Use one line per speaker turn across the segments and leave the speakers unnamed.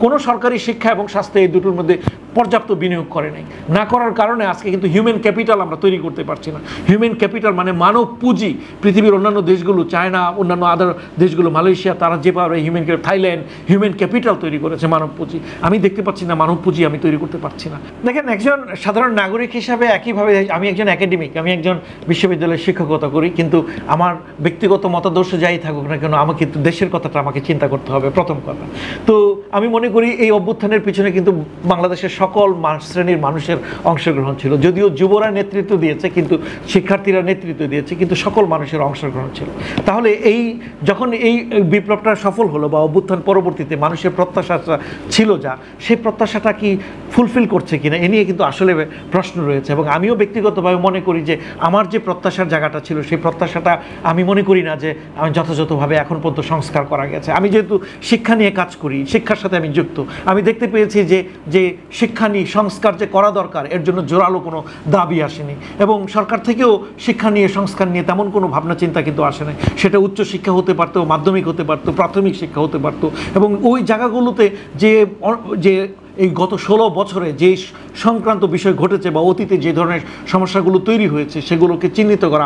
কোনো সরকারি শিক্ষা এবং স্বাস্থ্য এই দুটোর মধ্যে পর্যাপ্ত বিনিয়োগ করে নাই। না করার কারণে আজকে কিন্তু হিউম্যান ক্যাপিটাল আমরা তৈরি করতে পারছি না। হিউম্যান ক্যাপিটাল মানে মানব পুঁজি, পৃথিবীর অন্যান্য দেশগুলো, চায়না, অন্যান্য আদার দেশগুলো, মালয়েশিয়া, তারা যেভাবে হিউম্যান থাইল্যান্ড হিউম্যান ক্যাপিটাল তৈরি করেছে মানব পুঁজি, আমি দেখতে পাচ্ছি না মানব পুঁজি আমি তৈরি করতে পারছি না। দেখেন, একজন সাধারণ নাগরিক হিসাবে একইভাবে আমি একজন একাডেমিক, আমি একজন বিশ্ববিদ্যালয়ের শিক্ষকতা করি, কিন্তু আমার ব্যক্তিগত মতাদর্শ যাই থাকুক না কেন, আমাকে কিন্তু দেশের কথাটা আমাকে চিন্তা করতে হবে প্রথম কথা। তো আমি মনে করি এই অভ্যুত্থানের পিছনে কিন্তু বাংলাদেশের সকল শ্রেণীর মানুষের অংশগ্রহণ ছিল। যদিও যুবরা নেতৃত্ব দিয়েছে, কিন্তু শিক্ষার্থীরা নেতৃত্ব দিয়েছে, কিন্তু সকল মানুষের অংশগ্রহণ ছিল। তাহলে যখন এই বিপ্লবটা সফল হলো বা অভ্যুত্থান পরবর্তীতে মানুষের প্রত্যাশা ছিল যা, সেই প্রত্যাশাটা কি ফুলফিল করছে কিনা এ নিয়ে কিন্তু আসলে প্রশ্ন রয়েছে। এবং আমিও ব্যক্তিগতভাবে মনে করি যে আমার যে প্রত্যাশার জায়গাটা ছিল সেই প্রত্যাশাটা আমি মনে করি না যে আমি যথাযথভাবে এখন পর্যন্ত সংস্কার করা গেছে। আমি যেহেতু শিক্ষা নিয়ে কাজ করি, শিক্ষার সাথে আমি যুক্ত, আমি দেখতে পেয়েছি যে শিক্ষা নিয়ে সংস্কার যে করা দরকার এর জন্য জোরালো কোনো দাবি আসেনি, এবং সরকার থেকেও শিক্ষা নিয়ে সংস্কার নিয়ে তেমন কোনো ভাবনা চিন্তা কিন্তু আসে নাই। সেটা উচ্চ শিক্ষা হতে পারতো, মাধ্যমিক হতে পারতো, প্রাথমিক শিক্ষা হতে পারতো। এবং ওই জায়গাগুলোতে যে এই গত 16 বছরে যে সংক্রান্ত বিষয় ঘটেছে বা অতীতে যে ধরনের সমস্যাগুলো তৈরি হয়েছে সেগুলোকে চিহ্নিত করা,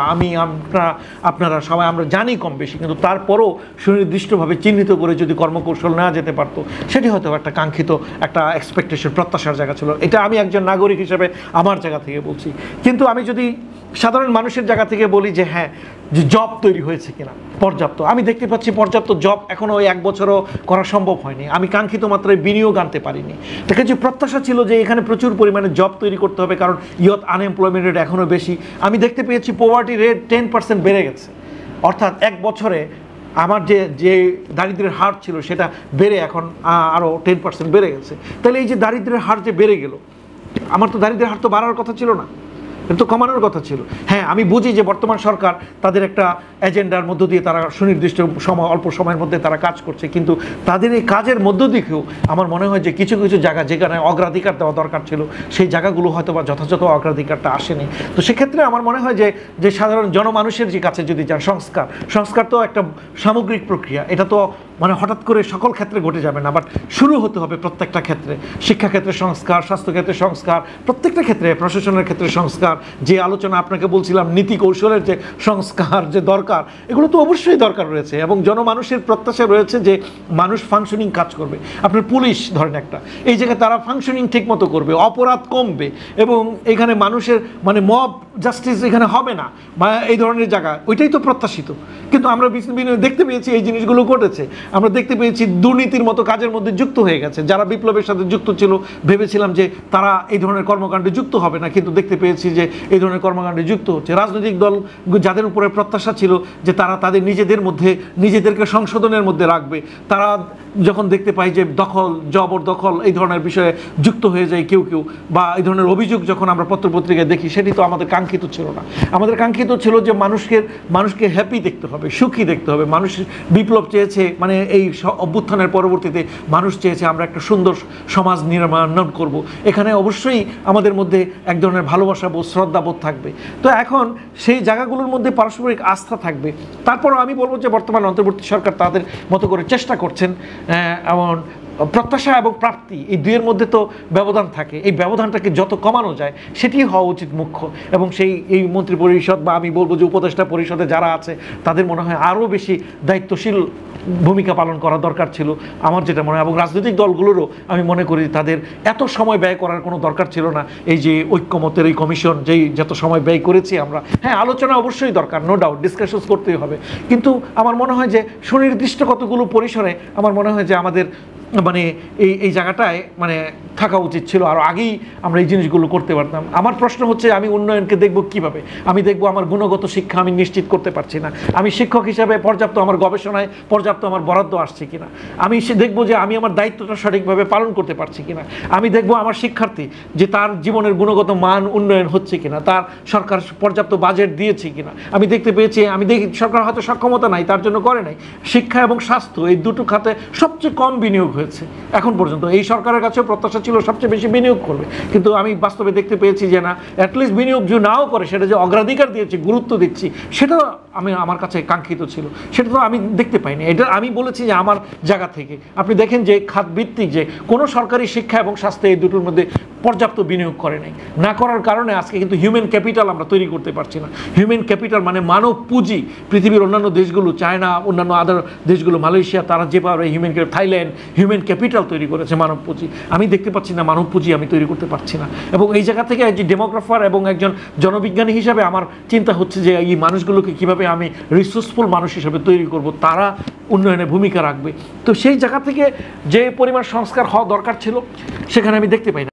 আপনারা সবাই আমরা জানি কম বেশি, কিন্তু তারপরও সুনির্দিষ্টভাবে চিহ্নিত করে যদি কর্মকৌশল নেওয়া যেতে পারতো, সেটি হয়তো একটা কাঙ্ক্ষিত একটা এক্সপেকটেশন, প্রত্যাশার জায়গা ছিল। এটা আমি একজন নাগরিক হিসেবে আমার জায়গা থেকে বলছি। কিন্তু আমি যদি সাধারণ মানুষের জায়গা থেকে বলি যে হ্যাঁ, যে জব তৈরি হয়েছে কিনা পর্যাপ্ত, আমি দেখতে পাচ্ছি পর্যাপ্ত জব এখনও 1 বছরও করা সম্ভব হয়নি। আমি কাঙ্ক্ষিত মাত্রায় বিনিয়োগ আনতে পারিনি। দেখে যে প্রত্যাশা ছিল যে এখানে প্রচুর পরিমাণে জব তৈরি করতে হবে, কারণ ইয়থ আনএমপ্লয়মেন্ট রেট এখনও বেশি। আমি দেখতে পেয়েছি পোভার্টি রেট 10% বেড়ে গেছে, অর্থাৎ 1 বছরে আমার যে দারিদ্র্যের হার ছিল সেটা বেড়ে এখন আরও 10% বেড়ে গেছে। তাহলে এই যে দারিদ্র্যের হার যে বেড়ে গেল, আমার তো দারিদ্র্যের হার তো বাড়ার কথা ছিল না, তো কমানোর কথা ছিল। হ্যাঁ, আমি বুঝি যে বর্তমান সরকার তাদের একটা এজেন্ডার মধ্য দিয়ে তারা সুনির্দিষ্ট সময়, অল্প সময়ের মধ্যে তারা কাজ করছে, কিন্তু তাদের এই কাজের মধ্য দিয়েও আমার মনে হয় যে কিছু কিছু জায়গা যেখানে অগ্রাধিকার দেওয়া দরকার ছিল সেই জায়গাগুলো হয়তো বা যথাযথ অগ্রাধিকারটা আসেনি। তো সেক্ষেত্রে আমার মনে হয় যে সাধারণ জনমানুষের যে কাছে যদি যান, সংস্কার তো একটা সামগ্রিক প্রক্রিয়া, এটা তো মানে হঠাৎ করে সকল ক্ষেত্রে ঘটে যাবে না, বাট শুরু হতে হবে প্রত্যেকটা ক্ষেত্রে। শিক্ষাক্ষেত্রে সংস্কার, স্বাস্থ্যক্ষেত্রে সংস্কার, প্রত্যেকটা ক্ষেত্রে, প্রশাসনের ক্ষেত্রে সংস্কার, যে আলোচনা আপনাকে বলছিলাম নীতি কৌশলের যে সংস্কার যে দরকার, এগুলো তো অবশ্যই দরকার রয়েছে। এবং জনমানুষের প্রত্যাশা রয়েছে যে মানুষ ফাংশনিং কাজ করবে। আপনার পুলিশ ধরেন একটা, এই জায়গায় তারা ফাংশনিং ঠিক মতো করবে, অপরাধ কমবে, এবং এখানে মানুষের মানে মব জাস্টিস এখানে হবে না বা এই ধরনের জায়গা, ওইটাই তো প্রত্যাশিত। কিন্তু আমরা দেখতে পেয়েছি এই জিনিসগুলো ঘটেছে। আমরা দেখতে পেয়েছি দুর্নীতির মতো কাজের মধ্যে যুক্ত হয়ে গেছে। যারা বিপ্লবের সাথে যুক্ত ছিল ভেবেছিলাম যে তারা এই ধরনের কর্মকাণ্ডে যুক্ত হবে না, কিন্তু দেখতে পেয়েছি যে এই ধরনের কর্মকাণ্ডে যুক্ত হচ্ছে। রাজনৈতিক দল যাদের উপরে প্রত্যাশা ছিল যে তারা তাদের নিজেদের মধ্যে নিজেদেরকে সংশোধনের মধ্যে রাখবে, তারা যখন দেখতে পাই যে জবরদখল এই ধরনের বিষয়ে যুক্ত হয়ে যায় কেউ বা এই ধরনের অভিযোগ যখন আমরা পত্রপত্রিকায় দেখি, সেটি তো আমাদের কাঙ্ক্ষিত ছিল না। আমাদের কাঙ্ক্ষিত ছিল যে মানুষকে হ্যাপি দেখতে হবে, সুখী দেখতে হবে। মানুষ বিপ্লব চেয়েছে, মানে এই অভ্যুত্থানের পরবর্তীতে মানুষ চেয়েছে আমরা একটা সুন্দর সমাজ নির্মাণ করব। এখানে অবশ্যই আমাদের মধ্যে এক ধরনের ভালোবাসা বোধ, শ্রদ্ধাবোধ থাকবে। তো এখন সেই জায়গাগুলোর মধ্যে পারস্পরিক আস্থা থাকবে। তারপরও আমি বলবো যে বর্তমান অন্তর্বর্তী সরকার তাদের মতো করে চেষ্টা করছেন, এমন প্রত্যাশা এবং প্রাপ্তি এই দুইয়ের মধ্যে তো ব্যবধান থাকে। এই ব্যবধানটাকে যত কমানো যায় সেটি হওয়া উচিত মুখ্য। এবং এই মন্ত্রী পরিষদ বা আমি বলবো যে উপদেষ্টা পরিষদে যারা আছে তাদের মনে হয় আরও বেশি দায়িত্বশীল ভূমিকা পালন করা দরকার ছিল, আমার যেটা মনে হয়। এবং রাজনৈতিক দলগুলোরও আমি মনে করি তাদের এত সময় ব্যয় করার কোনো দরকার ছিল না। এই যে ঐক্যমতের এই কমিশন যত সময় ব্যয় করেছি আমরা, হ্যাঁ আলোচনা অবশ্যই দরকার, নো ডাউট, ডিসকাশন করতেই হবে, কিন্তু আমার মনে হয় যে সুনির্দিষ্ট কতগুলো পরিসরে আমার মনে হয় যে আমাদের মানে এই জায়গাটায় মানে থাকা উচিত ছিল। আর আগেই আমরা এই জিনিসগুলো করতে পারতাম। আমার প্রশ্ন হচ্ছে আমি উন্নয়নকে দেখব কিভাবে? আমি দেখব আমার গুণগত শিক্ষা আমি নিশ্চিত করতে পারছি না, আমি শিক্ষক হিসাবে পর্যাপ্ত আমার গবেষণায় পর্যাপ্ত আমার বরাদ্দ আসছে কিনা, আমি দেখবো যে আমি আমার দায়িত্বটা সঠিকভাবে পালন করতে পারছি কিনা, আমি দেখবো আমার শিক্ষার্থী যে তার জীবনের গুণগত মান উন্নয়ন হচ্ছে কিনা, তার সরকার পর্যাপ্ত বাজেট দিয়েছে কিনা। আমি দেখতে পেয়েছি, আমি দেখি সরকার হয়তো সক্ষমতা নাই, তার জন্য করে নাই। শিক্ষা এবং স্বাস্থ্য এই দুটো খাতে সবচেয়ে কম বিনিয়োগ হয়েছে এখন পর্যন্ত। এই সরকারের কাছেও প্রত্যাশা ছিল সবচেয়ে বেশি বিনিয়োগ করবে, কিন্তু আমি বাস্তবে দেখতে পেয়েছি যে না, অ্যাটলিস্ট বিনিয়োগ যে নাও করে সেটা যে অগ্রাধিকার দিয়েছি, গুরুত্ব দিচ্ছি, সেটা আমার কাছে কাঙ্ক্ষিত ছিল, সেটা তো আমি দেখতে পাইনি। এটা আমি বলেছি যে আমার জায়গা থেকে আপনি দেখেন যে খাতভিত্তিক যে কোনো সরকারি শিক্ষা এবং স্বাস্থ্য এই দুটোর মধ্যে পর্যাপ্ত বিনিয়োগ করে নাই। না করার কারণে আজকে কিন্তু হিউম্যান ক্যাপিটাল আমরা তৈরি করতে পারছি না। হিউম্যান ক্যাপিটাল মানে মানব পুঁজি, পৃথিবীর অন্যান্য দেশগুলো, চায়না, অন্যান্য আদার দেশগুলো, মালয়েশিয়া, তারা যেভাবে হিউম্যান থাইল্যান্ড হিউম্যান ক্যাপিটাল তৈরি করেছে মানব পুঁজি, আমি দেখতে পাচ্ছি না মানব পুঁজি আমি তৈরি করতে পারছি না। এবং এই জায়গা থেকে একজন ডেমোগ্রাফার এবং একজন জনবিজ্ঞানী হিসাবে আমার চিন্তা হচ্ছে যে এই মানুষগুলোকে কীভাবে আমি রিসোর্সফুল মানুষ হিসেবে তৈরি করব, তারা উন্নয়নে ভূমিকা রাখবে। তো সেই জায়গা থেকে যে পরিমাণ সংস্কার হওয়া দরকার ছিল সেখানে আমি দেখতে পাই না।